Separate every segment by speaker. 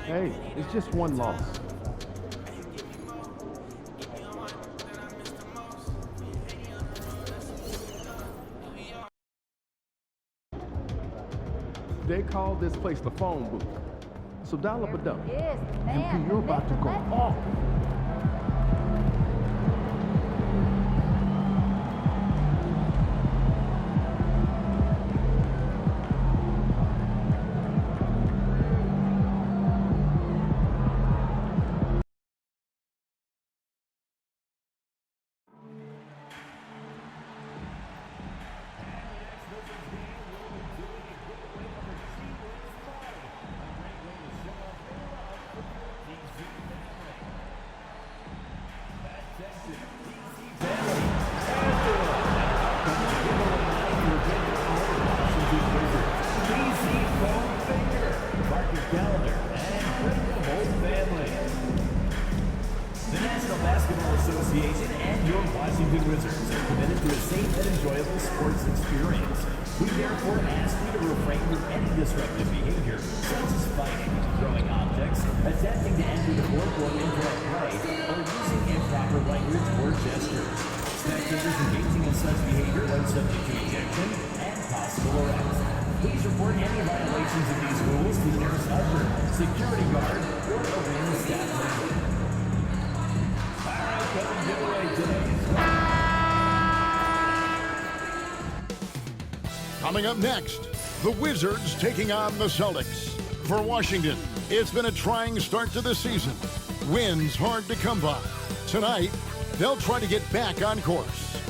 Speaker 1: Hey, it's just one loss. They call this place the phone booth. So dial up a dump. And you're about to go off.
Speaker 2: Association and your Washington Wizards are committed to a safe and enjoyable sports experience. We therefore ask you to refrain from any disruptive behavior, such as fighting, throwing objects, attempting to enter the court or interrupt play, or using improper language or gestures. Spectators engaging in such behavior are subject to ejection and possible arrest. Please report any violations of these rules to the nearest usher, security guard, or arena staff member.
Speaker 3: Coming up next, the Wizards taking on the Celtics. For Washington, it's been a trying start to the season. Wins hard to come by. Tonight, they'll try to get back on course.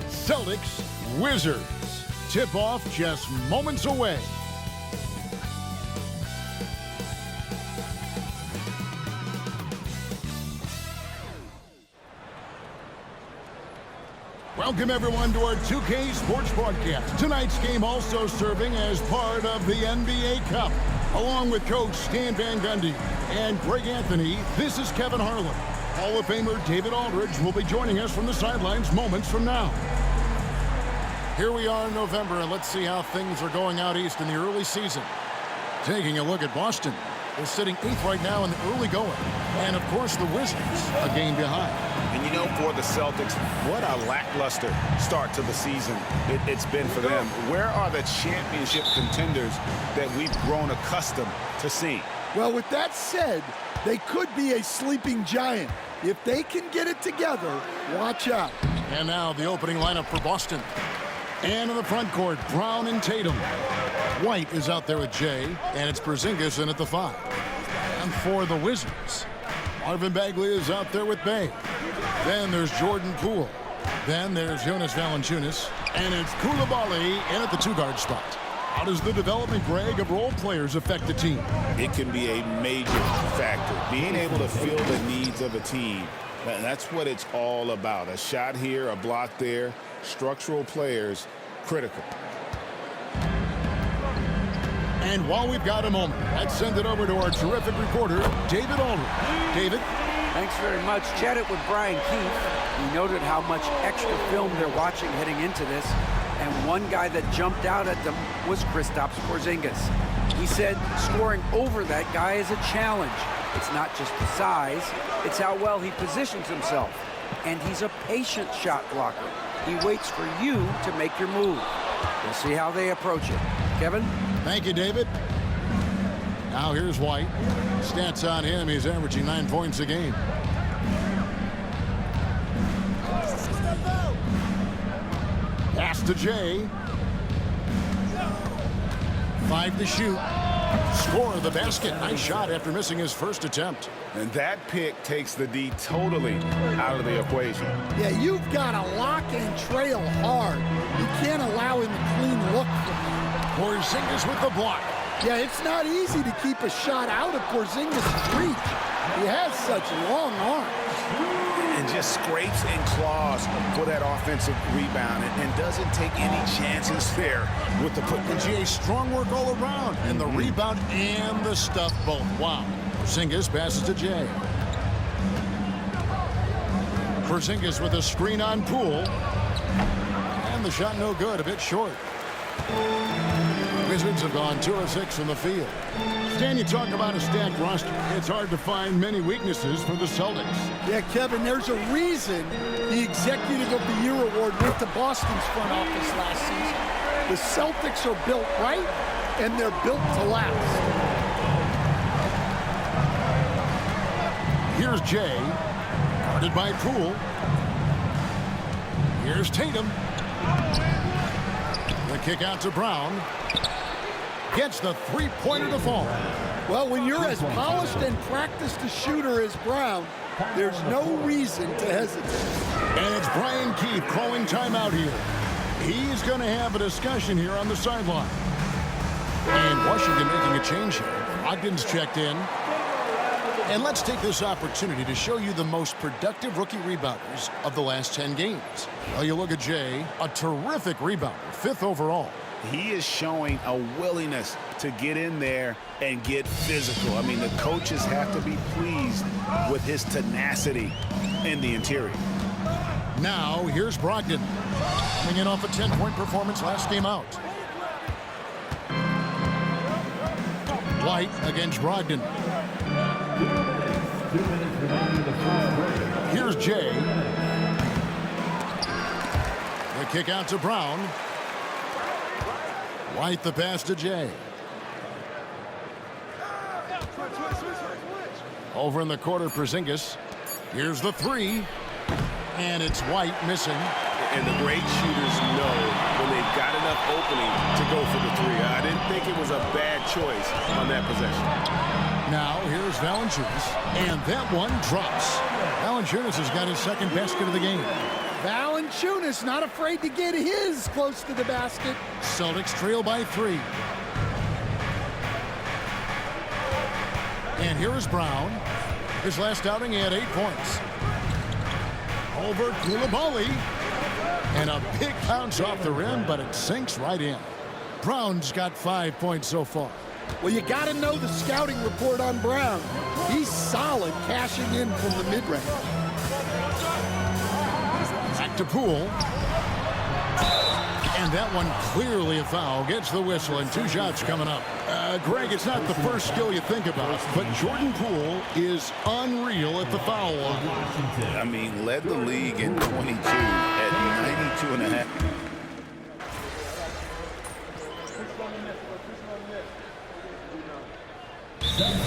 Speaker 3: Celtics, Wizards. Tip-off just moments away. Welcome, everyone, to our 2K Sports Broadcast. Tonight's game also serving as part of the NBA Cup. Along with Coach Stan Van Gundy and Greg Anthony, this is Kevin Harlan. Hall of Famer David Aldridge will be joining us from the sidelines moments from now. Here we are in November, and let's see how things are going out east in the early season. Taking a look at Boston. They're sitting 8th right now in the early going. And, of course, the Wizards, a game behind.
Speaker 4: And, you know, for the Celtics, what a lackluster start to the season it's been for them. Where are the championship contenders that we've grown accustomed to seeing?
Speaker 5: Well, with that said, they could be a sleeping giant. If they can get it together, watch out.
Speaker 3: And now the opening lineup for Boston. And in the front court, Brown and Tatum. White is out there with Jay, and it's Porzingis in at the 5. And for the Wizards, Marvin Bagley is out there with Bay. Then there's Jordan Poole. Then there's Jonas Valanciunas. And it's Koulibaly in at the 2-guard spot. How does the development, Greg, of role players affect the team?
Speaker 4: It can be a major factor. Being able to fill the needs of a team, that's what it's all about. A shot here, a block there. Structural players, critical.
Speaker 3: And while we've got a moment, let's send it over to our terrific reporter, David Aldridge. David?
Speaker 6: Thanks very much. Chatted with Brian Keefe. He noted how much extra film they're watching heading into this. And one guy that jumped out at them was Kristaps Porzingis. He said scoring over that guy is a challenge. It's not just the size, it's how well he positions himself. And he's a patient shot blocker. He waits for you to make your move. We'll see how they approach it. Kevin?
Speaker 3: Thank you, David. Now here's White. Stats on him, he's averaging 9 points a game. Pass to Jay. 5 to shoot. Score the basket. Nice shot after missing his first attempt.
Speaker 4: And that pick takes the D totally out of the equation.
Speaker 5: Yeah, you've got to lock and trail hard. You can't allow him a clean look from you.
Speaker 3: Porzingis with the block.
Speaker 5: Yeah, it's not easy to keep a shot out of Porzingis' reach. He has such long arms.
Speaker 4: And just scrapes and claws for that offensive rebound and doesn't take any chances there with the put.
Speaker 3: And GA, strong work all around. And the rebound and the stuff both. Wow. Porzingis passes to Jay. Porzingis with a screen on Poole. And the shot no good, a bit short. Wizards have gone 2 of 6 from the field. Stan, you talk about a stacked roster. It's hard to find many weaknesses for the Celtics.
Speaker 5: Yeah, Kevin, there's a reason the Executive of the Year award went to Boston's front office last season. The Celtics are built right, and they're built to last.
Speaker 3: Here's Jay, guarded by Poole. Here's Tatum. The kick out to Brown. Gets the three-pointer to fall.
Speaker 5: Well, when you're as polished and practiced a shooter as Brown, there's no reason to hesitate.
Speaker 3: And it's Brian Keefe calling timeout here. He's going to have a discussion here on the sideline. And Washington making a change here. Ogden's checked in. And let's take this opportunity to show you the most productive rookie rebounders of the last 10 games. Well, you look at Jay, a terrific rebounder, 5th overall.
Speaker 4: He is showing a willingness to get in there and get physical. I mean, the coaches have to be pleased with his tenacity in the interior.
Speaker 3: Now, here's Brogdon, coming in off a 10-point performance last game out. White against Brogdon. Here's Jay. The kick out to Brown. White the pass to Jay. Over in the corner, Porzingis. Here's the three. And it's White missing.
Speaker 7: And the great shooters know when they've got enough opening to go for the three. I didn't think it was a bad choice on that possession.
Speaker 3: Now, here's Valanciunas, and that one drops. Valanciunas has got his second basket of the game.
Speaker 5: Valanciunas not afraid to get his close to the basket.
Speaker 3: Celtics trail by 3. And here is Brown. His last outing, he had 8 points. Over Koulibaly. And a big bounce off the rim, but it sinks right in. Brown's got 5 points so far.
Speaker 5: Well, you got to know the scouting report on Brown. He's solid cashing in from the mid-range.
Speaker 3: Back to Poole. And that one clearly a foul. Gets the whistle and 2 shots coming up. Greg, it's not the first skill you think about, but Jordan Poole is unreal at the foul line.
Speaker 4: I mean, led the league in 22 at 92.5.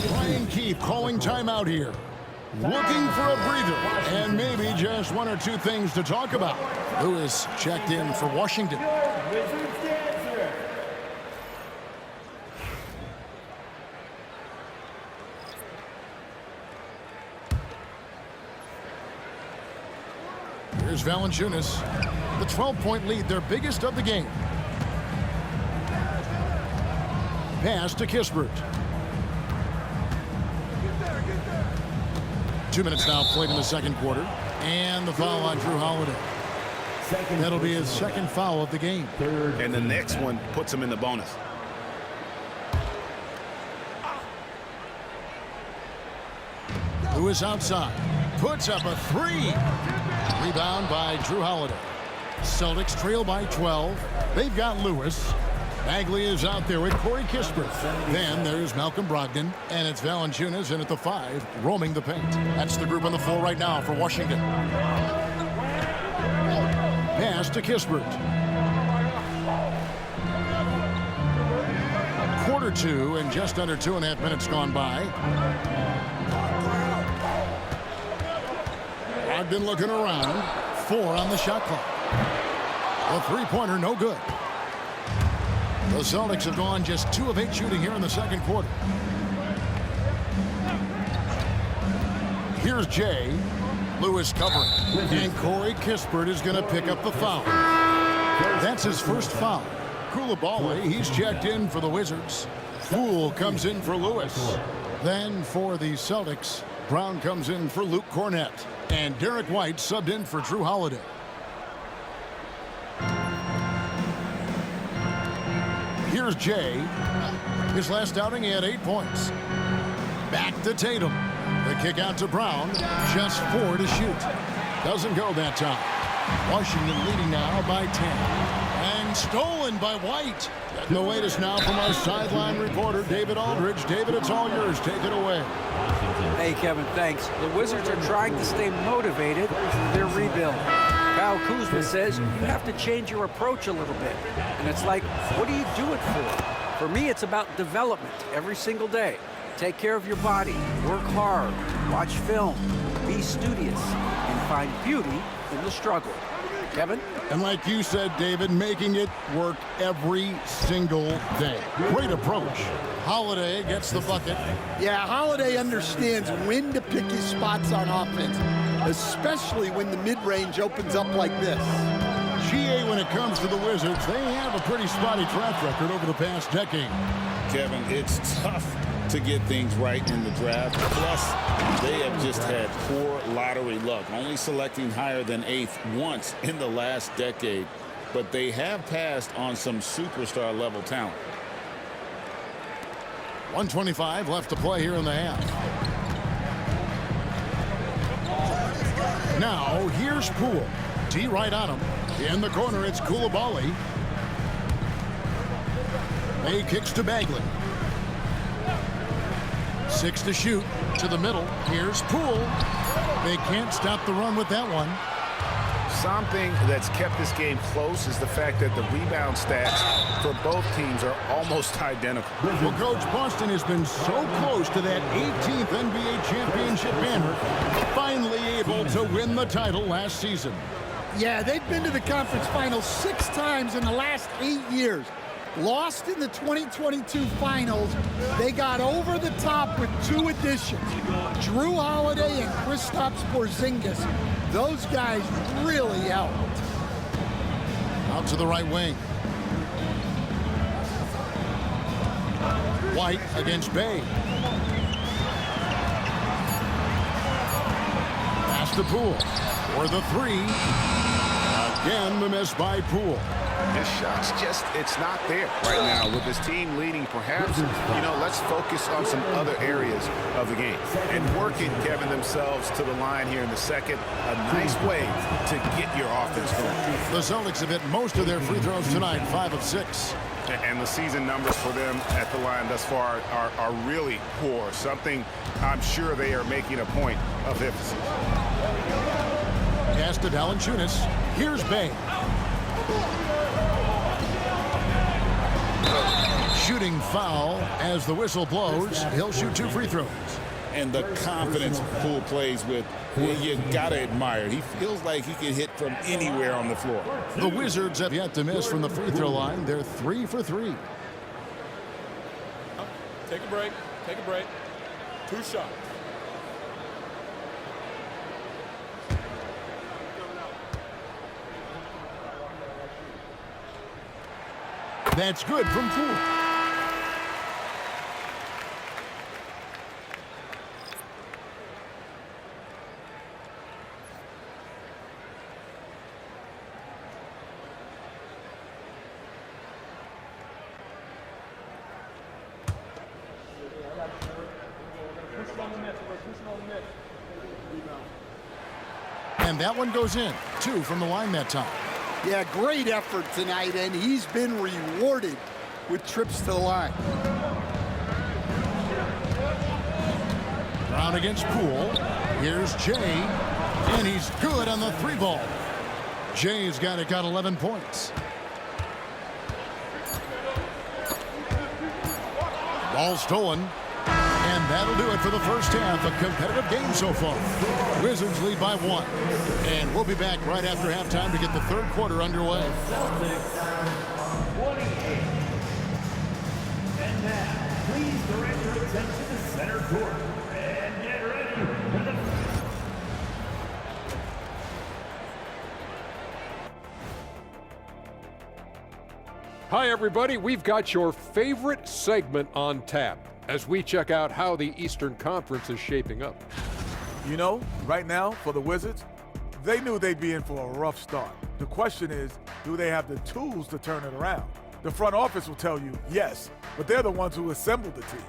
Speaker 3: Brian Keefe calling timeout here. Looking for a breather and maybe just 1 or 2 things to talk about. Lewis checked in for Washington. Here's Valanciunas. The 12-point lead, their biggest of the game. Pass to Kispert. 2 minutes now played in the second quarter. And the foul on Drew Holiday. That'll be his second foul of the game.
Speaker 4: And the next one puts him in the bonus.
Speaker 3: Lewis outside. Puts up a 3. Rebound by Drew Holiday. Celtics trail by 12. They've got Lewis. Bagley is out there with Corey Kispert. Then there's Malcolm Brogdon, and it's Valanciunas in at the 5, roaming the paint. That's the group on the floor right now for Washington. Pass to Kispert. Quarter 2 and just under 2.5 minutes gone by. Brogdon looking around. 4 on the shot clock. A three-pointer, no good. The Celtics have gone just 2 of 8 shooting here in the second quarter. Here's Jay. Lewis covering. And Corey Kispert is going to pick up the foul. That's his first foul. Koulibaly, he's checked in for the Wizards. Poole comes in for Lewis. Then for the Celtics, Brown comes in for Luke Cornett. And Derek White subbed in for Drew Holiday. Here's Jay. His last outing, he had 8 points. Back to Tatum. The kick out to Brown. Just 4 to shoot. Doesn't go that time. Washington leading now by 10. And stolen by White. Getting the latest now from our sideline reporter, David Aldridge. David, it's all yours. Take it away.
Speaker 6: Hey, Kevin, thanks. The Wizards are trying to stay motivated through their rebuild. Kyle Kuzma says you have to change your approach a little bit. And it's like, what do you do it for? For me, it's about development every single day. Take care of your body, work hard, watch film, be studious, and find beauty in the struggle. Kevin?
Speaker 3: And like you said, David, making it work every single day. Great approach. Holiday gets the bucket.
Speaker 5: Yeah, Holiday understands when to pick his spots on offense, especially when the mid-range opens up like this.
Speaker 3: GA, when it comes to the Wizards, they have a pretty spotty track record over the past decade.
Speaker 4: Kevin, it's tough to get things right in the draft. Plus, they have just had poor lottery luck, only selecting higher than 8th once in the last decade. But they have passed on some superstar-level talent.
Speaker 3: 1:25 left to play here in the half. Now, here's Poole. T right on him. In the corner, it's Coulibaly. May kicks to Bagley. 6 to shoot. To the middle. Here's Poole. They can't stop the run with that one.
Speaker 4: Something that's kept this game close is the fact that the rebound stats for both teams are almost identical.
Speaker 3: Well, Coach, Boston has been so close to that 18th NBA championship banner, finally able to win the title last season.
Speaker 5: Yeah, they've been to the conference finals 6 times in the last 8 years. Lost in the 2022 finals. They got over the top with 2 additions. Drew Holiday and Kristaps Porzingis. Those guys really helped.
Speaker 3: Out to the right wing. White against Bay. Pass to Poole. For the 3. Again, the miss by Poole.
Speaker 4: His shot's just, it's not there right now. With his team leading, perhaps, let's focus on some other areas of the game. And working, Kevin, themselves to the line here in the second. A nice way to get your offense going.
Speaker 3: The Celtics have hit most of their free throws tonight, 5 of 6.
Speaker 4: And the season numbers for them at the line thus far are really poor. Something I'm sure they are making a point of emphasis.
Speaker 3: Pass to Valanciunas. Here's Bay. Shooting foul as the whistle blows. He'll shoot 2 free throws.
Speaker 4: And the confidence Poole plays with, you gotta admire it. He feels like he can hit from anywhere on the floor.
Speaker 3: The Wizards have yet to miss from the free throw line. They're 3 for 3.
Speaker 8: Take a break. Take a break. 2 shots.
Speaker 3: That's good from Poole. And that one goes in. 2 from the line that time.
Speaker 5: Yeah, great effort tonight, and he's been rewarded with trips to the line.
Speaker 3: Brown against Poole. Here's Jay, and he's good on the 3 ball. Jay's got 11 points. Ball stolen. And that'll do it for the first half. A competitive game so far. Wizards lead by 1. And we'll be back right after halftime to get the 3rd quarter underway.
Speaker 2: And now, please direct your attention to center court. And get ready for the...
Speaker 8: Hi, everybody. We've got your favorite segment on tap as we check out how the Eastern Conference is shaping up.
Speaker 9: You know, right now, for the Wizards, they knew they'd be in for a rough start. The question is, do they have the tools to turn it around? The front office will tell you yes, but they're the ones who assembled the team.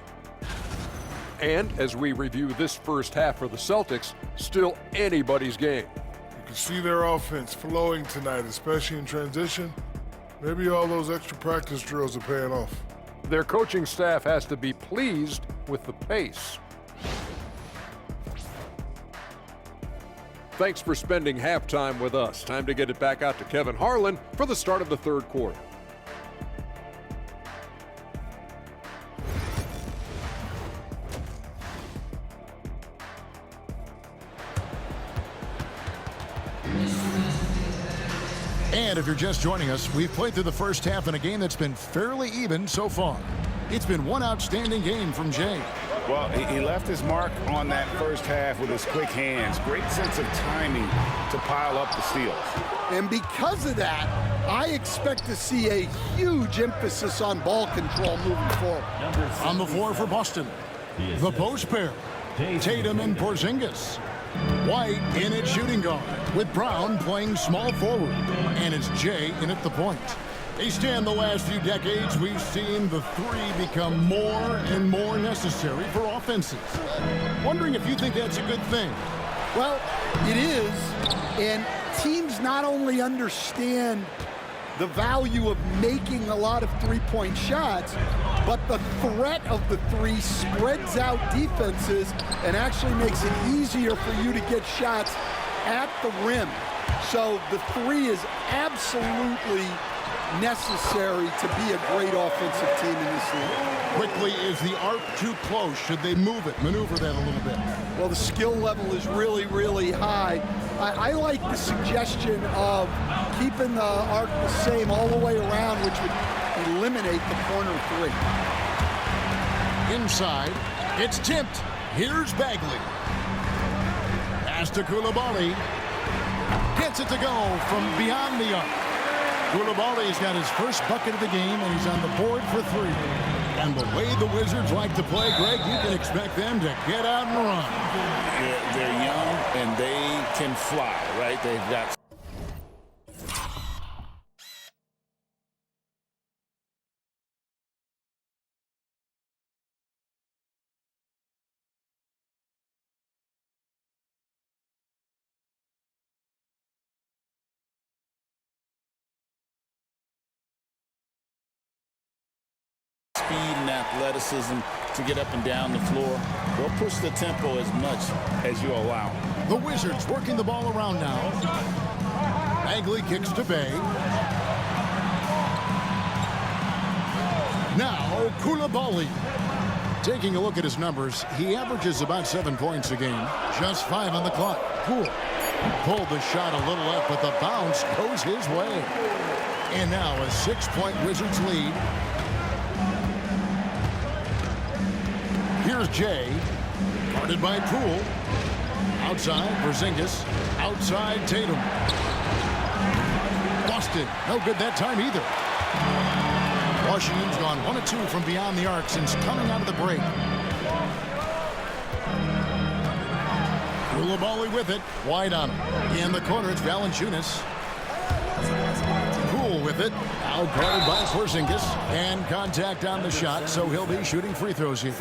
Speaker 8: And as we review this first half for the Celtics, still anybody's game.
Speaker 10: can see their offense flowing tonight, especially in transition. Maybe all those extra practice drills are paying off.
Speaker 8: Their coaching staff has to be pleased with the pace. Thanks for spending halftime with us. Time to get it back out to Kevin Harlan for the start of the third quarter.
Speaker 3: And if you're just joining us, we've played through the first half in a game that's been fairly even so far. It's been one outstanding game from Jay.
Speaker 4: Well, he left his mark on that first half with his quick hands. Great sense of timing to pile up the steals.
Speaker 5: And because of that, I expect to see a huge emphasis on ball control moving forward.
Speaker 3: On the floor for Boston, the post pair, Tatum and Porzingis. White in at shooting guard, with Brown playing small forward. And it's Jay in at the point. They stand the last few decades, we've seen the three become more and more necessary for offenses. Wondering if you think that's a good thing.
Speaker 5: Well, it is, and teams not only understand the value of making a lot of three-point shots, but the threat of the three spreads out defenses and actually makes it easier for you to get shots at the rim. So the three is absolutely necessary to be a great offensive team in this league.
Speaker 3: Quickly, is the arc too close? Should they move it, maneuver that a little bit?
Speaker 5: Well, the skill level is really, really high. I like the suggestion of keeping the arc the same all the way around, which would eliminate the corner three.
Speaker 3: Inside, it's tipped. Here's Bagley. Pass to Koulibaly. Gets it to go from beyond the arc. Koulibaly's got his first bucket of the game, and he's on the board for three. And the way the Wizards like to play, Greg, you can expect them to get out and run.
Speaker 4: They're young, and they can fly, right? They've got... speed and athleticism to get up and down the floor. They'll push the tempo as much as you allow.
Speaker 3: The Wizards working the ball around now. Bagley kicks to Bay. Now Koulibaly. Taking a look at his numbers, he averages about 7 points a game. Just 5 on the clock. Cool. Pulled the shot a little up, but the bounce goes his way. And now a 6-point Wizards lead. Here's Jay, guarded by Poole. Outside, Porzingis. Outside, Tatum. Boston, no good that time either. Washington's gone 1 of 2 from beyond the arc since coming out of the break. Koulibaly with it, wide on him. In the corner, it's Valanciunas. Poole with it, now guarded by Porzingis, and contact on the shot, so he'll be shooting free throws here.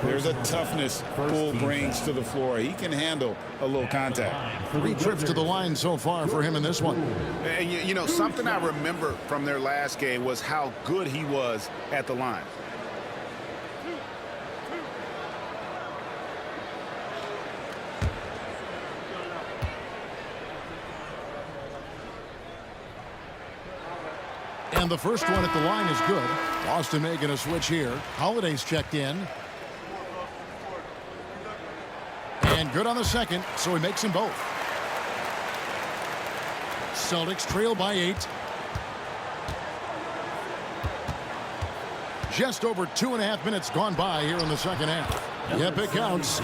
Speaker 4: There's a toughness Poole brings to the floor. He can handle a little contact.
Speaker 3: 3 trips to the line so far for him in this one.
Speaker 7: And you know, something I remember from their last game was how good he was at the line.
Speaker 3: And the first one at the line is good. Boston making a switch here. Holiday's checked in. And good on the second, so he makes them both. Celtics trail by 8. Just over 2.5 minutes gone by here in the second half. Yep, it counts.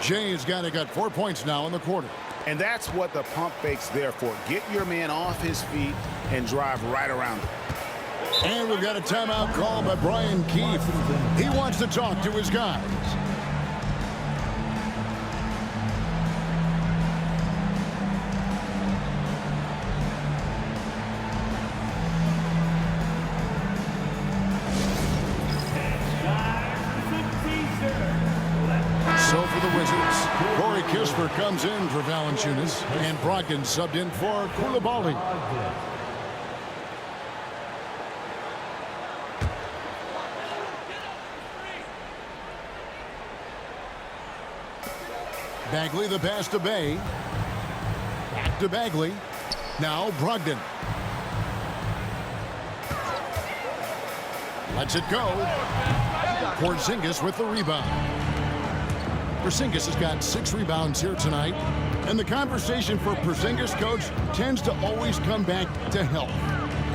Speaker 3: Jay's got 4 points now in the quarter.
Speaker 7: And that's what the pump fake's there for. Get your man off his feet and drive right around him.
Speaker 3: And we've got a timeout called by Brian Keefe. He wants to talk to his guys. So for the Wizards, Corey Kispert comes in for Valanciunas, and Brogdon subbed in for Koulibaly. Bagley the pass to Bay. Back to Bagley. Now Brogdon. Lets it go. Porzingis with the rebound. Porzingis has got 6 rebounds here tonight. And the conversation for Porzingis, coach, tends to always come back to health.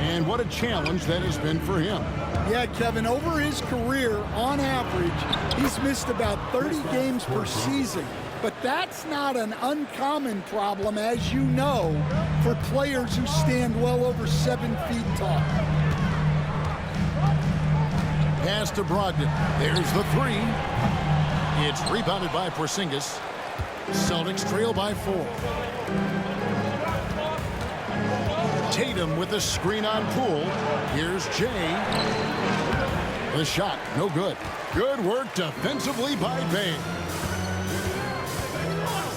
Speaker 3: And what a challenge that has been for him.
Speaker 5: Yeah, Kevin, over his career, on average, he's missed about 30 games per season. But that's not an uncommon problem, as you know, for players who stand well over 7 feet tall.
Speaker 3: Pass to Brogdon. There's the 3. It's rebounded by Porzingis. Celtics trail by 4. Tatum with the screen on Poole. Here's Jay. The shot, no good. Good work defensively by Bay.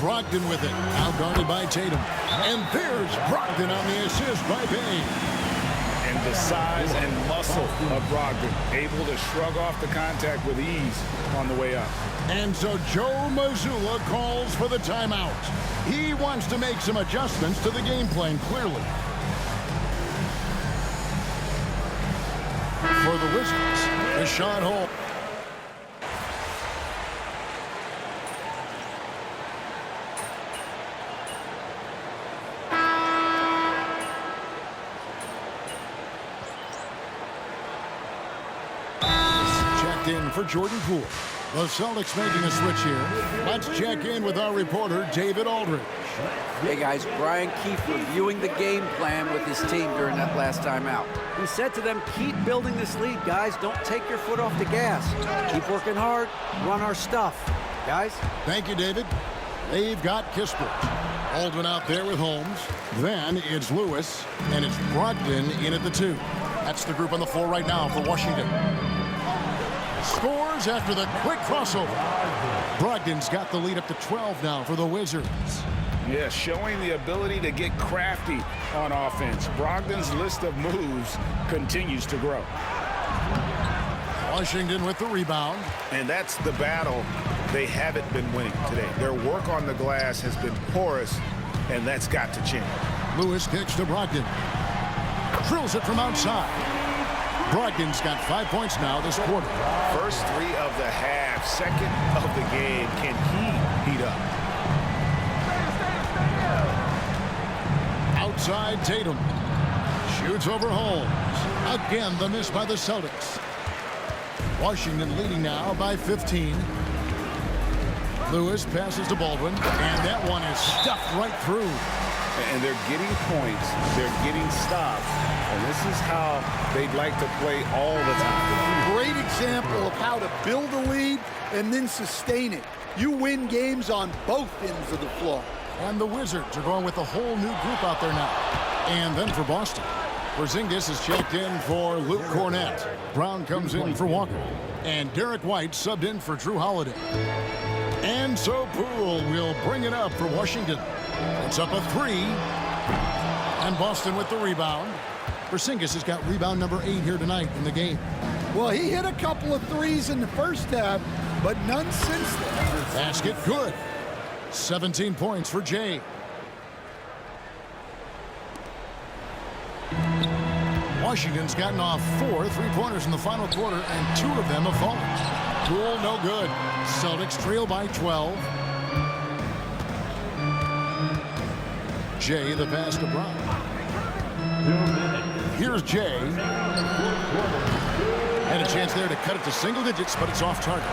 Speaker 3: Brogdon with it, now guarded by Tatum. And there's Brogdon on the assist by Bay.
Speaker 4: And the size and muscle of Brogdon, able to shrug off the contact with ease on the way up.
Speaker 3: And so Joe Mazzulla calls for the timeout. He wants to make some adjustments to the game plan, clearly. For the Wizards, the shot hole. In for Jordan Poole. The Celtics making a switch here. Let's check in with our reporter, David Aldridge.
Speaker 6: Hey guys, Brian Keefe reviewing the game plan with his team during that last time out. He said to them, keep building this lead, guys. Don't take your foot off the gas. Keep working hard. Run our stuff. Guys?
Speaker 3: Thank you, David. They've got Kispert. Aldwin out there with Holmes. Then it's Lewis, and it's Brogdon in at the 2. That's the group on the floor right now for Washington. Scores after the quick crossover. Brogdon's got the lead up to 12 now for the Wizards.
Speaker 4: Yeah, showing the ability to get crafty on offense. Brogdon's list of moves continues to grow.
Speaker 3: Washington with the rebound.
Speaker 4: And that's the battle they haven't been winning today. Their work on the glass has been porous, and that's got to change.
Speaker 3: Lewis kicks to Brogdon. Drills it from outside. Brogdon's got 5 points now this quarter.
Speaker 4: First 3 of the half, second of the game. Can he heat up?
Speaker 3: Outside Tatum. Shoots over Holmes. Again, the miss by the Celtics. Washington leading now by 15. Lewis passes to Baldwin, and that one is stuffed right through.
Speaker 4: And they're getting points, they're getting stops, and this is how they'd like to play all the time.
Speaker 5: Great example of how to build a lead and then sustain it. You win games on both ends of the floor.
Speaker 3: And the Wizards are going with a whole new group out there now. And then for Boston, Porzingis is checked in for Luke Cornett. Brown comes in for Walker. And Derek White subbed in for Drew Holiday. And so Poole will bring it up for Washington. It's up a 3. And Boston with the rebound. Porzingis has got rebound number 8 here tonight in the game.
Speaker 5: Well, he hit a couple of threes in the first half, but none since then.
Speaker 3: Basket good. 17 points for Jay. Washington's gotten off 4 3-pointers in the final quarter, and 2 of them have fallen. Poole, no good. Celtics trail by 12. Jay, the pass to Brown. Here's Jay. Had a chance there to cut it to single digits, but it's off target.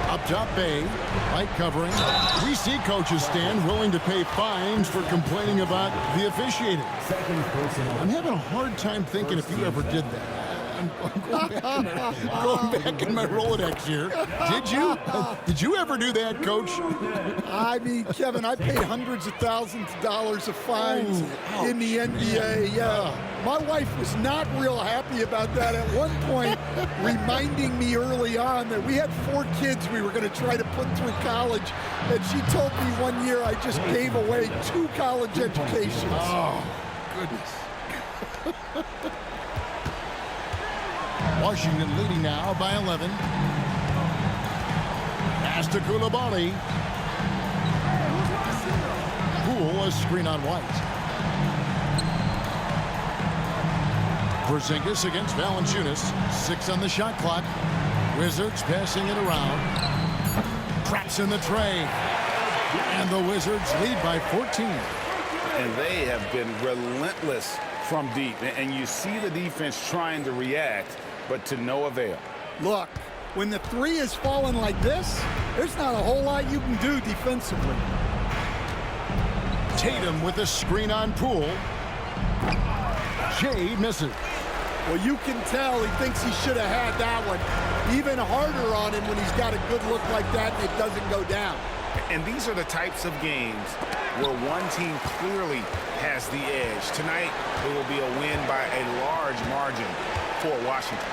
Speaker 3: Up top, Bay. Light covering. We see coaches stand willing to pay fines for complaining about the officiating. I'm having a hard time thinking if you ever did that. Going back in my Rolodex here. Did you ever do that, Coach?
Speaker 5: I mean, Kevin, I paid hundreds of thousands of dollars of fines in the NBA. Yeah. My wife was not real happy about that at one point, reminding me early on that we had 4 kids we were going to try to put through college. And she told me one year I just gave away 2 college educations.
Speaker 3: Oh, goodness. Washington leading now by 11. Pass to Koulibaly. Poole, a screen on White. Porzingis against Valanciunas. 6 on the shot clock. Wizards passing it around. Traps in the tray. And the Wizards lead by 14.
Speaker 4: And they have been relentless from deep. And you see the defense trying to react, but to no avail.
Speaker 5: Look, when the 3 is falling like this, there's not a whole lot you can do defensively.
Speaker 3: Tatum with a screen on Poole. Shea misses.
Speaker 5: Well, you can tell he thinks he should have had that one. Even harder on him when he's got a good look like that and it doesn't go down.
Speaker 4: And these are the types of games where one team clearly has the edge. Tonight, it will be a win by a large margin for Washington.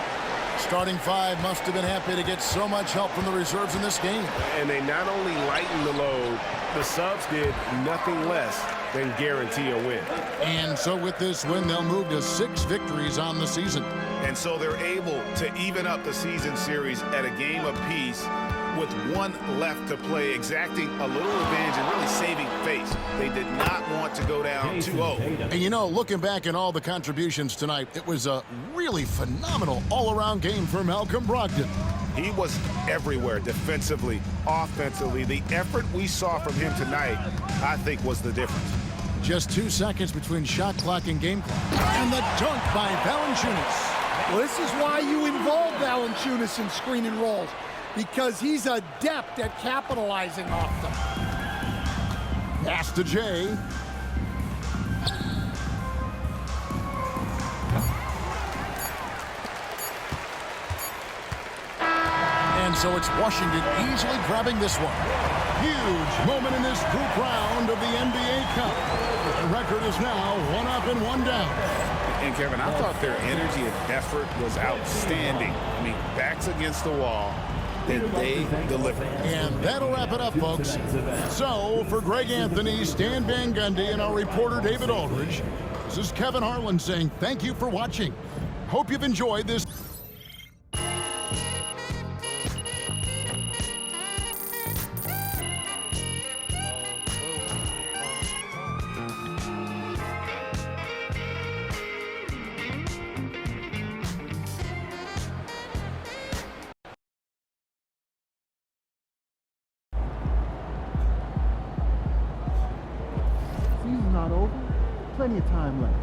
Speaker 3: Starting 5 must have been happy to get so much help from the reserves in this game.
Speaker 7: And they not only lightened the load, the subs did nothing less than guarantee a win.
Speaker 3: And so with this win, they'll move to 6 victories on the season.
Speaker 4: And so they're able to even up the season series at a game apiece with 1 left to play, exacting a little advantage and really saving face. They did not want to go down 2-0.
Speaker 3: And you know, looking back at all the contributions tonight, it was a really phenomenal all-around game for Malcolm Brogdon.
Speaker 4: He was everywhere, defensively, offensively. The effort we saw from him tonight, I think, was the difference.
Speaker 3: Just 2 seconds between shot clock and game clock. And the dunk by Valanciunas.
Speaker 5: Well, this is why you involve Valanciunas in screen and rolls, because he's adept at capitalizing off them.
Speaker 3: Pass to Jay. And so it's Washington easily grabbing this one. Huge moment in this group round of the NBA Cup. The record is now 1 up and 1 down.
Speaker 4: And Kevin, I thought their energy and effort was outstanding. I mean, backs against the wall, and they delivered.
Speaker 3: And that'll wrap it up, folks. So, for Greg Anthony, Stan Van Gundy, and our reporter David Aldridge, this is Kevin Harlan saying thank you for watching. Hope you've enjoyed this.
Speaker 1: Season's not over. Plenty of time left.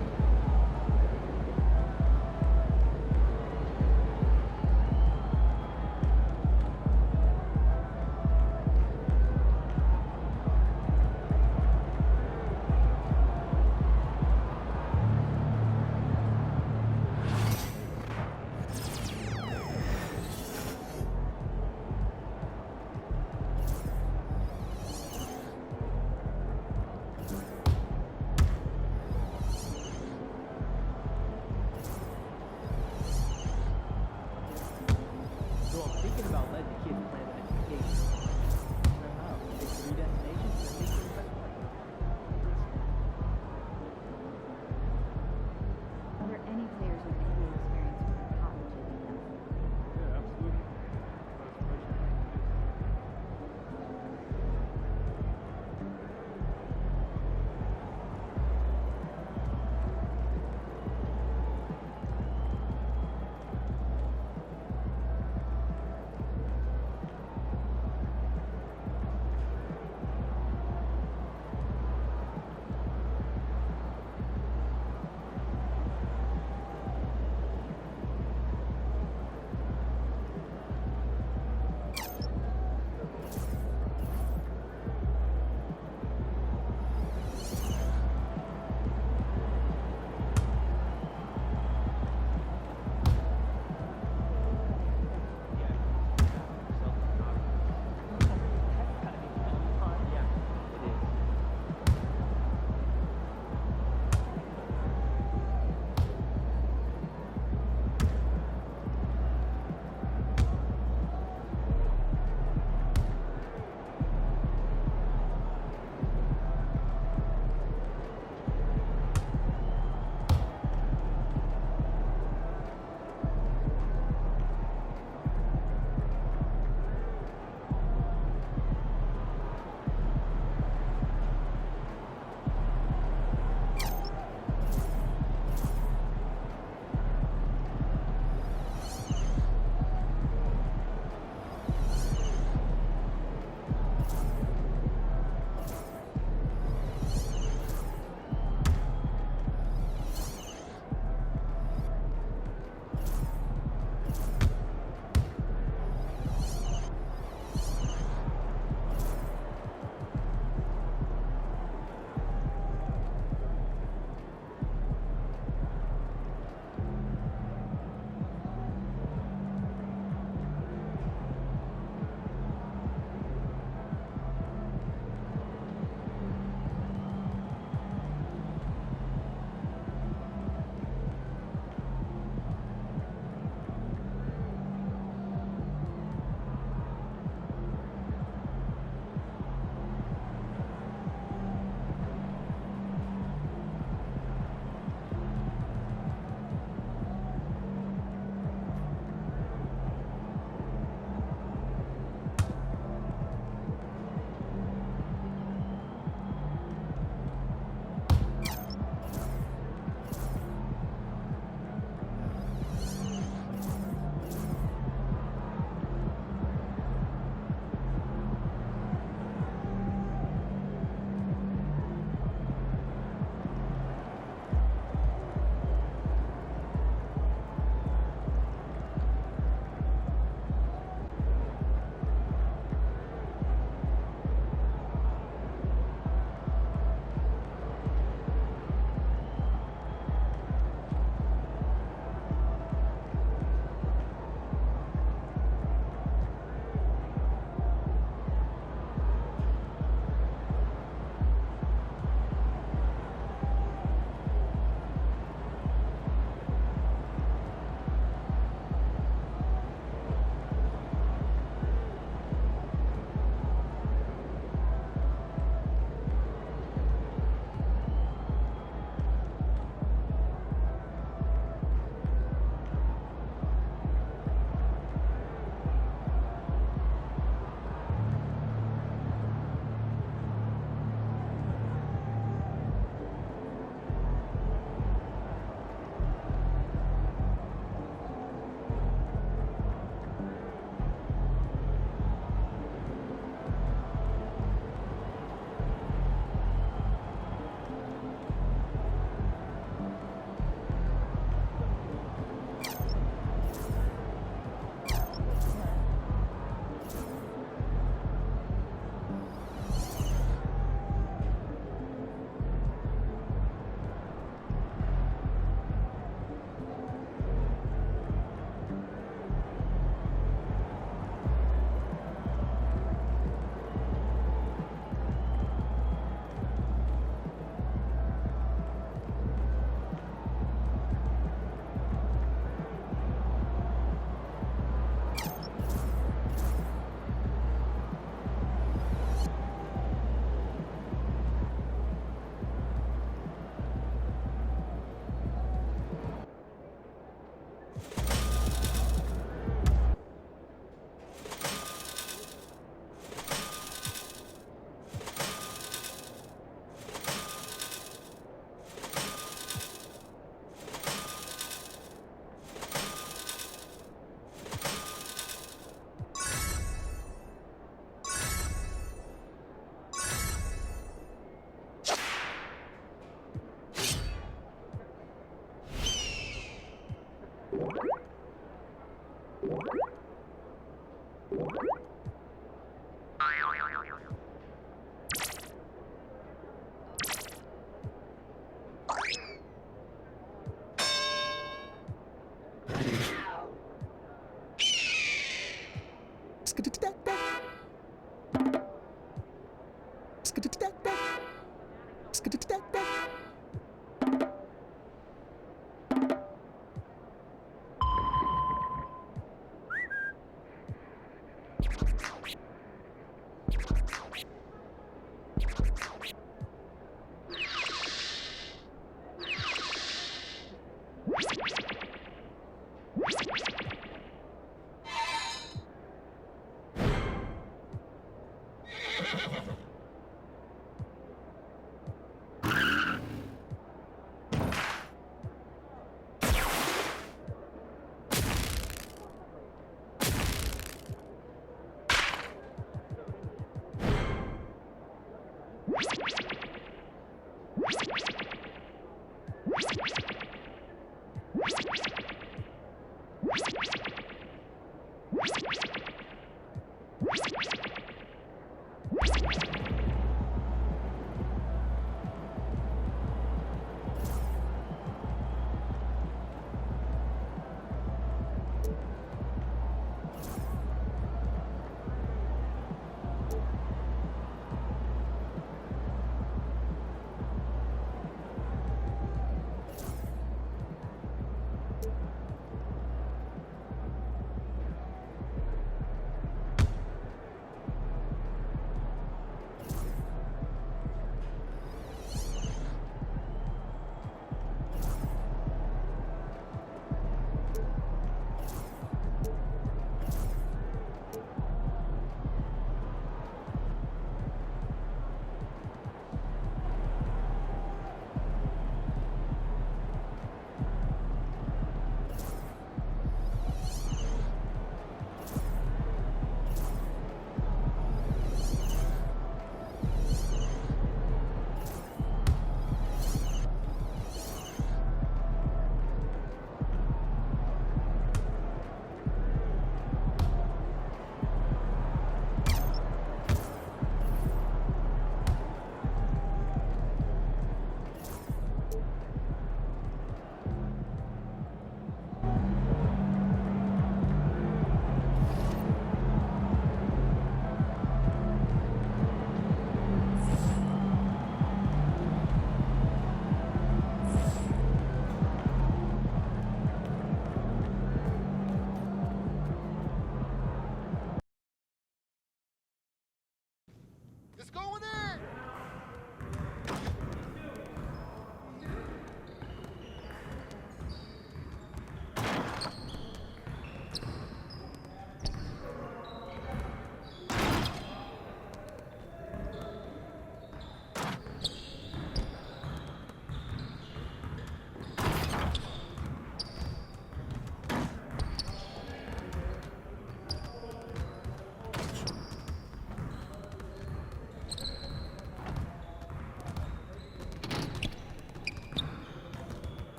Speaker 3: It's going in!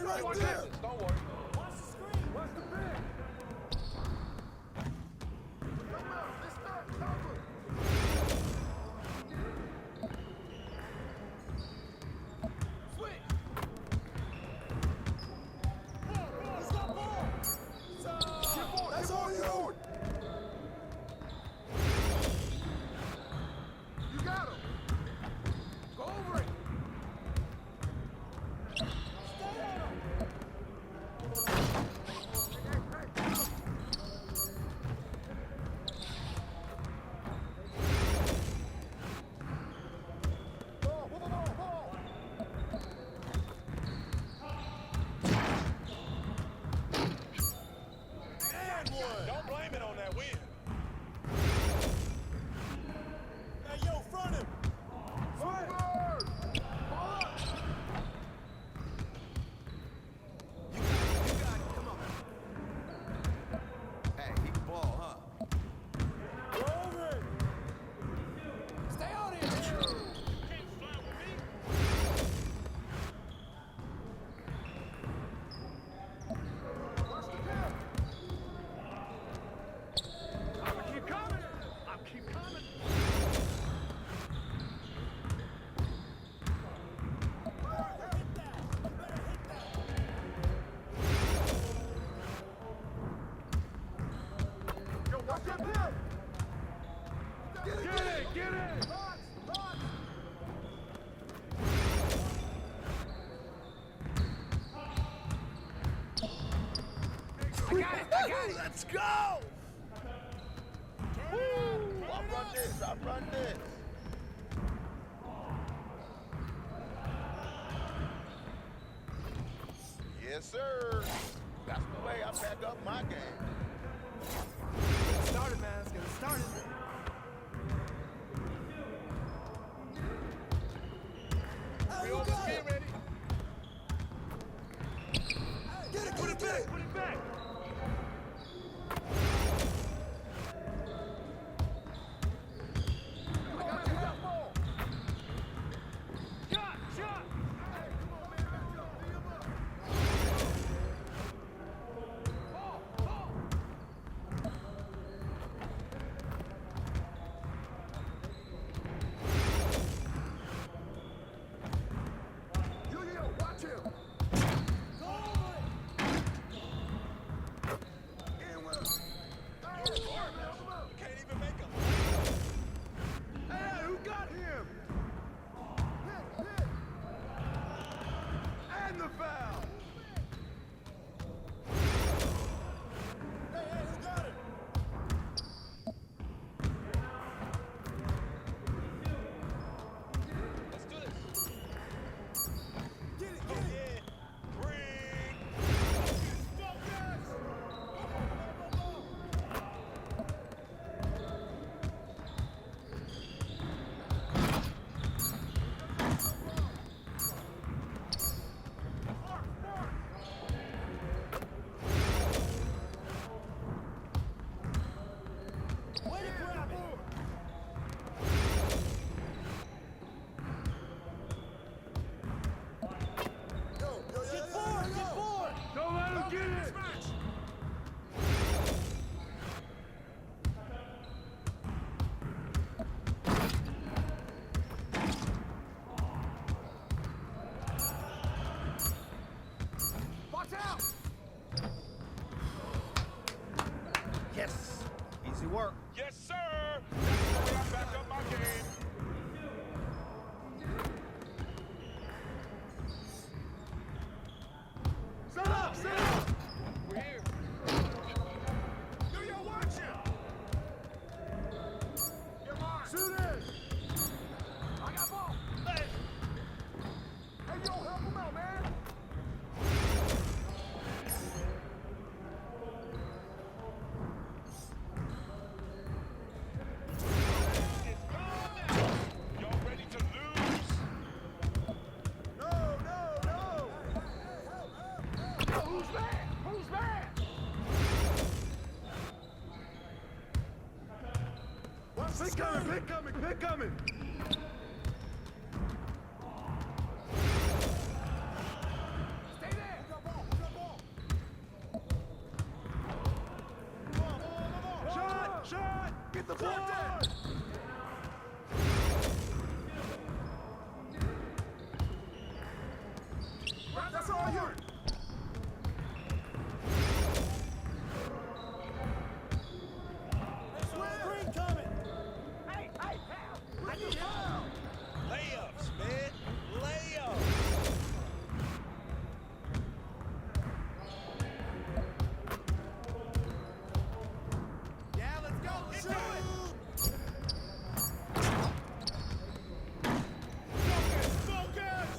Speaker 3: Right there. Don't worry. Watch the screen. Watch the big. Come on, let's start cover. Switch. It's not ball. That's all you. You got him. Go over it.
Speaker 6: I got it!
Speaker 11: Let's go! Woo! I run this. Yes, sir. That's the way I back up my game.
Speaker 12: Get started, man. Let's get it started.
Speaker 11: We on the ski ready.
Speaker 12: Get it, put it back, put it back.
Speaker 11: Yes. Easy work.
Speaker 7: Yes, sir. That's the way I back up my game.
Speaker 11: Set up, set up.
Speaker 7: We're here.
Speaker 11: Yo, watch him. You're mine. Shoot it. I got ball. Hey, yo, help him out, man.
Speaker 7: Y'all ready to lose?
Speaker 11: No. Yo, who's mad? Who's mad? Pick coming. Stay there. We got ball. Shot. Get the ball. That's all you. Screen coming. Hey, pal. I need help.
Speaker 7: Layups, man. Layups.
Speaker 11: Yeah, let's go. Let's do it. Focus.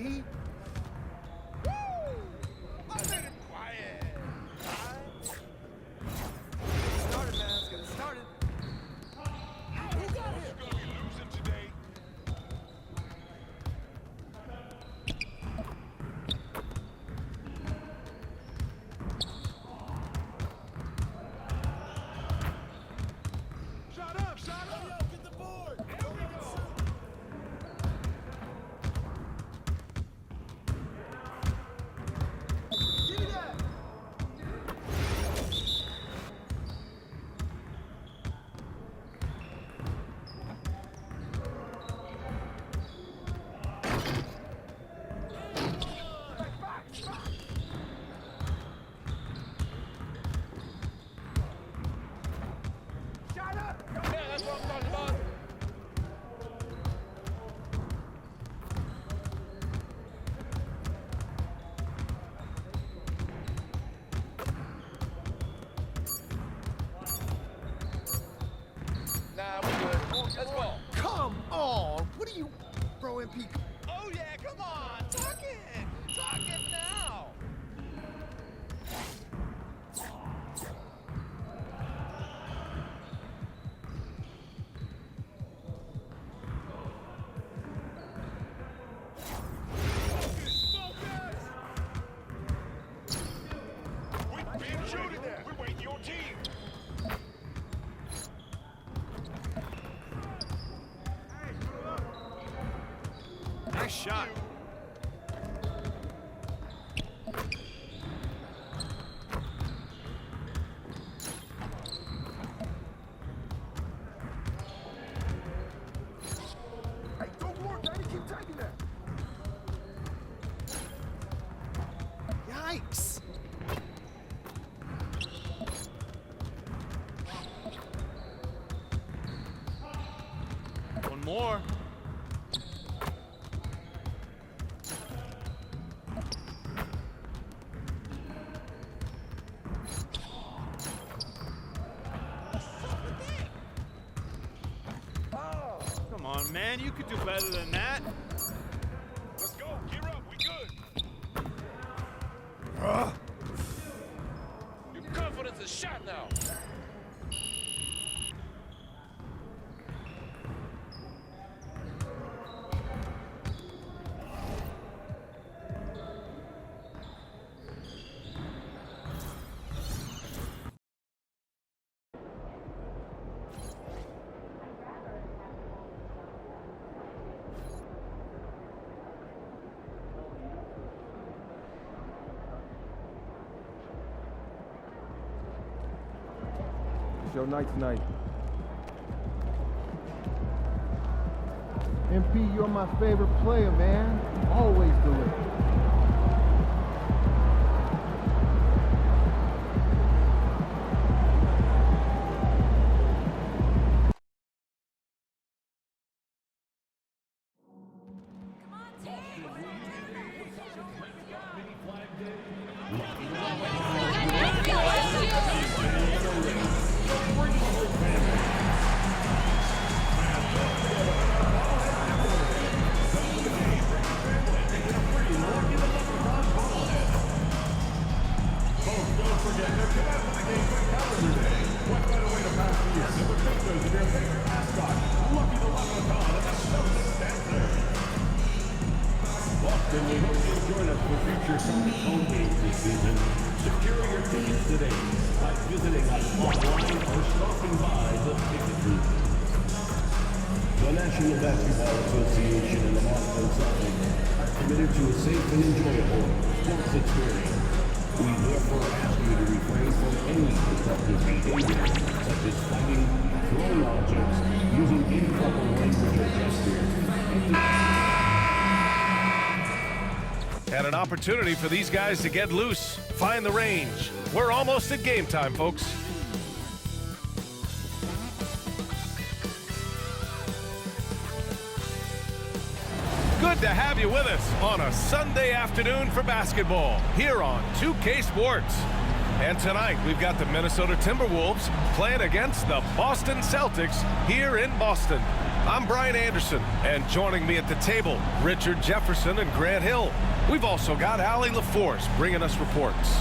Speaker 5: P.
Speaker 12: Started, man. Let's get it started. Who got hit?
Speaker 10: Gonna be losing today.
Speaker 12: Shut up, shut up. Yo, get the board. Go make it shoot. Give me that. Shut up. Yeah, that's what I'm talking about. Nah, we're good. Let's go.
Speaker 5: Come on! What are you, bro, MP?
Speaker 12: Oh yeah, come on. Talk it. Talk it now.
Speaker 10: We're being shooting there. We're waiting your team.
Speaker 12: Nice shot. Hey, don't work, man. Keep taking that.
Speaker 5: Yikes!
Speaker 12: One more. Come on, man. You could do better than that.
Speaker 10: Let's go. Gear up. We good.
Speaker 12: Your confidence is shot now.
Speaker 1: It's your night tonight. MP, you're my favorite player, man. Always deliver.
Speaker 2: Then we hope you'll join us for future Sonic home games this season. Secure your tickets today by visiting us online or stopping by the ticket booth. The National Basketball Association and the Boston Celtics are committed to a safe and enjoyable sports experience. We therefore ask you to refrain from any disruptive behavior, such as fighting, throwing objects, using improper language or gestures,
Speaker 13: And an opportunity for these guys to get loose, find the range. We're almost at game time, folks. Good to have you with us on a Sunday afternoon for basketball here on 2K Sports. And tonight we've got the Minnesota Timberwolves playing against the Boston Celtics here in Boston. I'm Brian Anderson, and joining me at the table, Richard Jefferson and Grant Hill. We've also got Allie LaForce bringing us reports.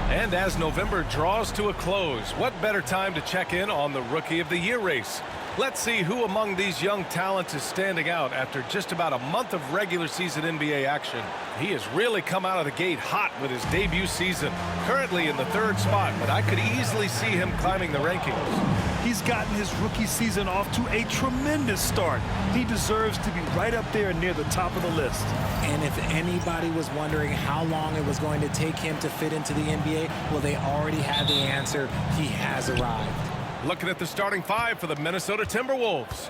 Speaker 13: And as November draws to a close, what better time to check in on the Rookie of the Year race? Let's see who among these young talents is standing out after just about a month of regular season NBA action. He has really come out of the gate hot with his debut season. Currently in the 3rd spot, but I could easily see him climbing the rankings.
Speaker 14: He's gotten his rookie season off to a tremendous start. He deserves to be right up there near the top of the list.
Speaker 15: And if anybody was wondering how long it was going to take him to fit into the NBA, well, they already had the answer. He has arrived.
Speaker 13: Looking at the starting 5 for the Minnesota Timberwolves.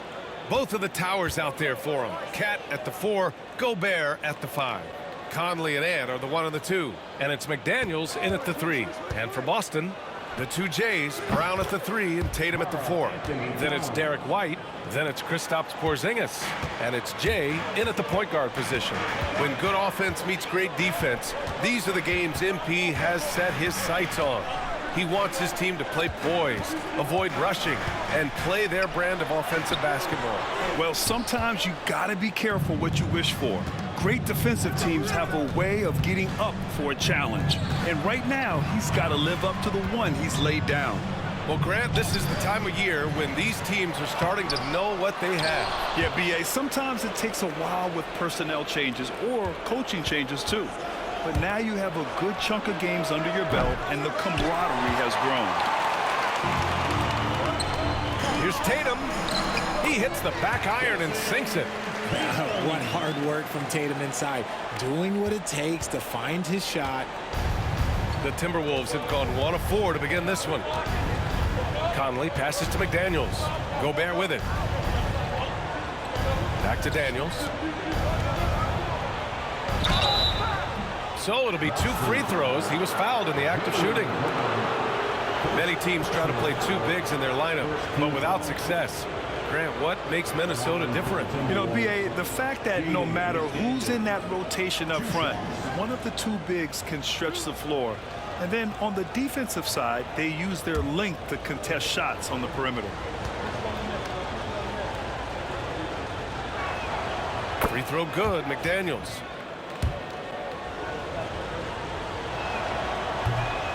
Speaker 13: Both of the towers out there for him. Cat at the 4, Gobert at the 5. Conley and Ant are the 1 and the 2. And it's McDaniels in at the 3. And for Boston, the 2 Jays, Brown at the 3 and Tatum at the 4. Then it's Derek White. Then it's Kristaps Porzingis. And it's Jay in at the point guard position. When good offense meets great defense, these are the games MP has set his sights on. He wants his team to play poised, avoid rushing, and play their brand of offensive basketball.
Speaker 14: Well, sometimes you gotta be careful what you wish for. Great defensive teams have a way of getting up for a challenge. And right now, he's got to live up to the one he's laid down.
Speaker 13: Well, Grant, this is the time of year when these teams are starting to know what they have.
Speaker 14: Yeah, B.A., sometimes it takes a while with personnel changes or coaching changes, too. But now you have a good chunk of games under your belt, and the camaraderie has grown.
Speaker 13: Here's Tatum. He hits the back iron and sinks it.
Speaker 15: What hard work from Tatum inside, doing what it takes to find his shot.
Speaker 13: The Timberwolves have gone 1 of 4 to begin this one. Conley passes to McDaniels. Gobert with it. Back to Daniels. So it'll be 2 free throws. He was fouled in the act of shooting. Many teams try to play 2 bigs in their lineup, but without success. Grant, what makes Minnesota different?
Speaker 14: You know, B.A., the fact that no matter who's in that rotation up front, one of the 2 bigs can stretch the floor. And then on the defensive side, they use their length to contest shots on the perimeter.
Speaker 13: Free throw good, McDaniels.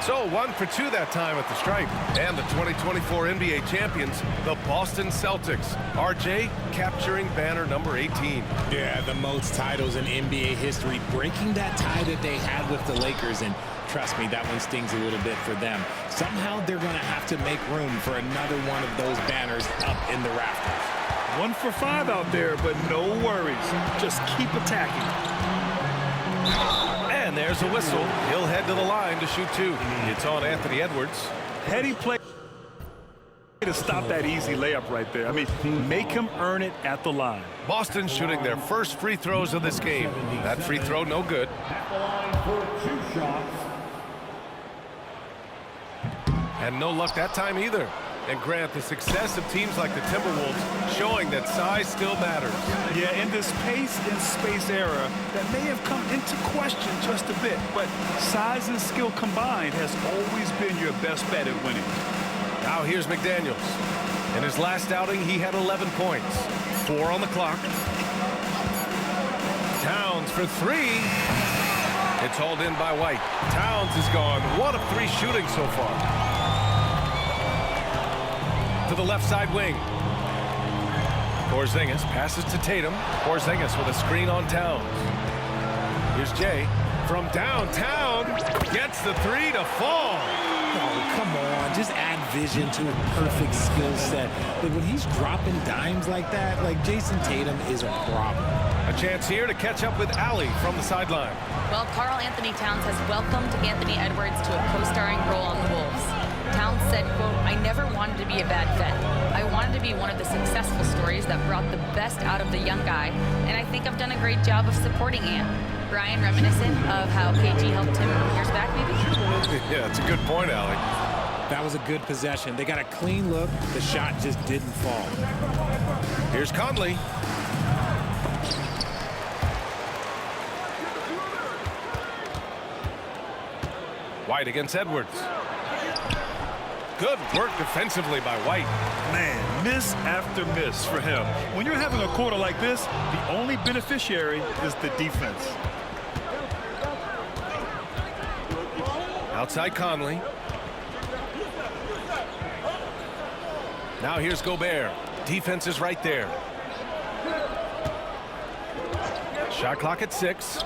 Speaker 13: So 1 for 2 that time at the stripe. And the 2024 NBA champions, the Boston Celtics. RJ capturing banner number 18.
Speaker 15: Yeah, the most titles in NBA history, breaking that tie that they had with the Lakers. And trust me, that one stings a little bit for them. Somehow they're going to have to make room for another one of those banners up in the rafters.
Speaker 14: 1 for 5 out there, but no worries. Just keep attacking.
Speaker 13: And there's a whistle. He'll head to the line to shoot 2. It's on Anthony Edwards.
Speaker 14: Heady play to stop that easy layup right there. I mean, make him earn it at the line.
Speaker 13: Boston shooting their first free throws of this game. That free throw no good.
Speaker 11: At the line for 2 shots.
Speaker 13: And no luck that time either. And Grant, the success of teams like the Timberwolves showing that size still matters.
Speaker 14: Yeah, in this pace and space era, that may have come into question just a bit, but size and skill combined has always been your best bet at winning.
Speaker 13: Now here's McDaniels. In his last outing, he had 11 points. 4 on the clock. Towns for 3. It's hauled in by White. Towns has gone 1 of 3 shooting so far. To the left side wing. Porzingis passes to Tatum. Porzingis with a screen on Towns. Here's Jay from downtown. Gets the 3 to fall.
Speaker 15: Oh, come on. Just add vision to a perfect skill set. But when he's dropping dimes like that, like Jason Tatum is a problem.
Speaker 13: A chance here to catch up with Allie from the sideline.
Speaker 16: Well, Karl Anthony Towns has welcomed Anthony Edwards to a co-starring role on the Wolves. Towns said, quote, "I never wanted to be a bad fit. I wanted to be one of the successful stories that brought the best out of the young guy, and I think I've done a great job of supporting Ant." Brian, reminiscent of how KG helped him years back, maybe?
Speaker 13: Yeah, it's a good point, Allie.
Speaker 15: That was a good possession. They got a clean look. The shot just didn't fall.
Speaker 13: Here's Conley. White against Edwards. Good work defensively by White.
Speaker 14: Man, miss after miss for him. When you're having a quarter like this, the only beneficiary is the defense.
Speaker 13: Outside Conley. Now here's Gobert. Defense is right there. Shot clock at 6.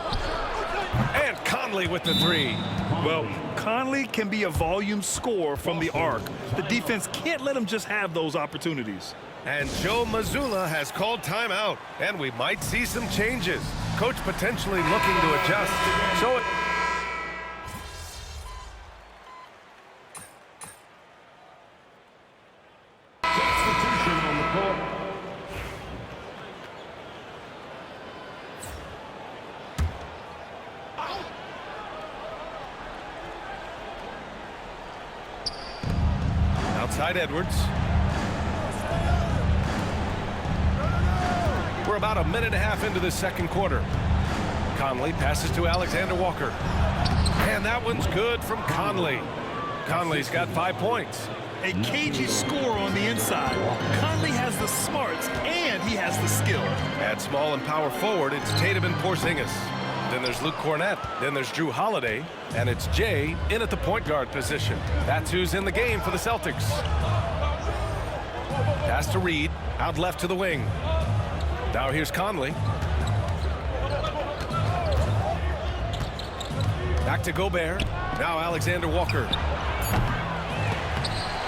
Speaker 13: And Conley with the 3.
Speaker 14: Well, Conley can be a volume scorer from the arc. The defense can't let him just have those opportunities.
Speaker 13: And Joe Mazzulla has called timeout, and we might see some changes. Coach potentially looking to adjust. So
Speaker 1: Substitution on the court.
Speaker 13: outside Edwards. We're about a minute and a half into the second quarter. Conley passes to Alexander Walker. And that one's good from Conley. Conley's got 5 points.
Speaker 14: A cagey score on the inside. Conley has the smarts and he has the skill.
Speaker 13: At small and power forward, it's Tatum and Porzingis. Then there's Luke Cornett. Then there's Drew Holiday. And it's Jay in at the point guard position. That's who's in the game for the Celtics. Pass to Reed. Out left to the wing. Now here's Conley. Back to Gobert. Now Alexander Walker.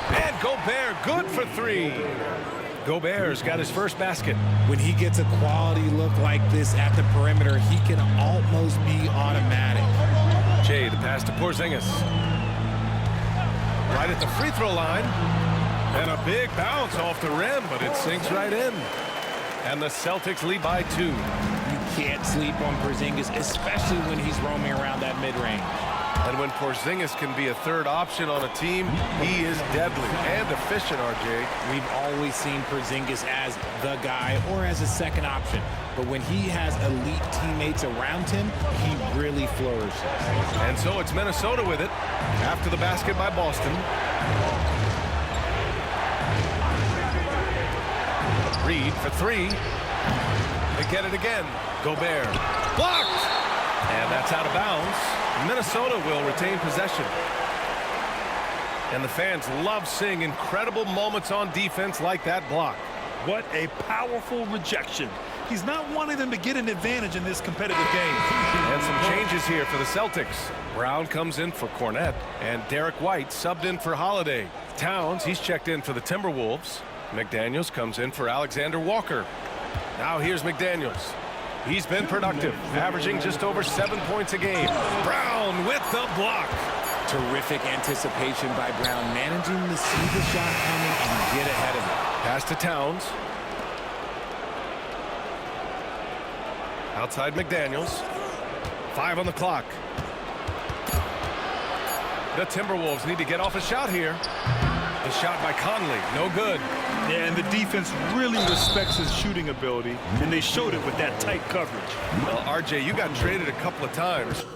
Speaker 13: And Gobert, good for 3. Gobert's got his first basket.
Speaker 15: When he gets a quality look like this at the perimeter, he can almost be automatic.
Speaker 13: Jay, the pass to Porzingis. Right at the free throw line. And a big bounce off the rim, but it sinks right in. And the Celtics lead by 2.
Speaker 15: You can't sleep on Porzingis, especially when he's roaming around that mid-range.
Speaker 13: And when Porzingis can be a third option on a team, he is deadly and efficient, RJ.
Speaker 15: We've always seen Porzingis as the guy or as a second option. But when he has elite teammates around him, he really flourishes.
Speaker 13: And so it's Minnesota with it after the basket by Boston. Reed for 3. They get it again. Gobert. Blocked! And that's out of bounds. Minnesota will retain possession. And the fans love seeing incredible moments on defense like that block.
Speaker 14: What a powerful rejection. He's not wanting them to get an advantage in this competitive game.
Speaker 13: And some changes here for the Celtics. Brown comes in for Cornett, and Derek White subbed in for Holiday. Towns, he's checked in for the Timberwolves. McDaniels comes in for Alexander Walker. Now here's McDaniels. He's been productive, averaging just over 7 points a game. Brown with the block.
Speaker 15: Terrific anticipation by Brown, managing to see the shot coming and get ahead of it.
Speaker 13: Pass to Towns. Outside McDaniels. 5 on the clock. The Timberwolves need to get off a shot here. The shot by Conley, no good.
Speaker 14: Yeah, and the defense really respects his shooting ability, and they showed it with that tight coverage.
Speaker 13: Well, RJ, you got traded a couple of times.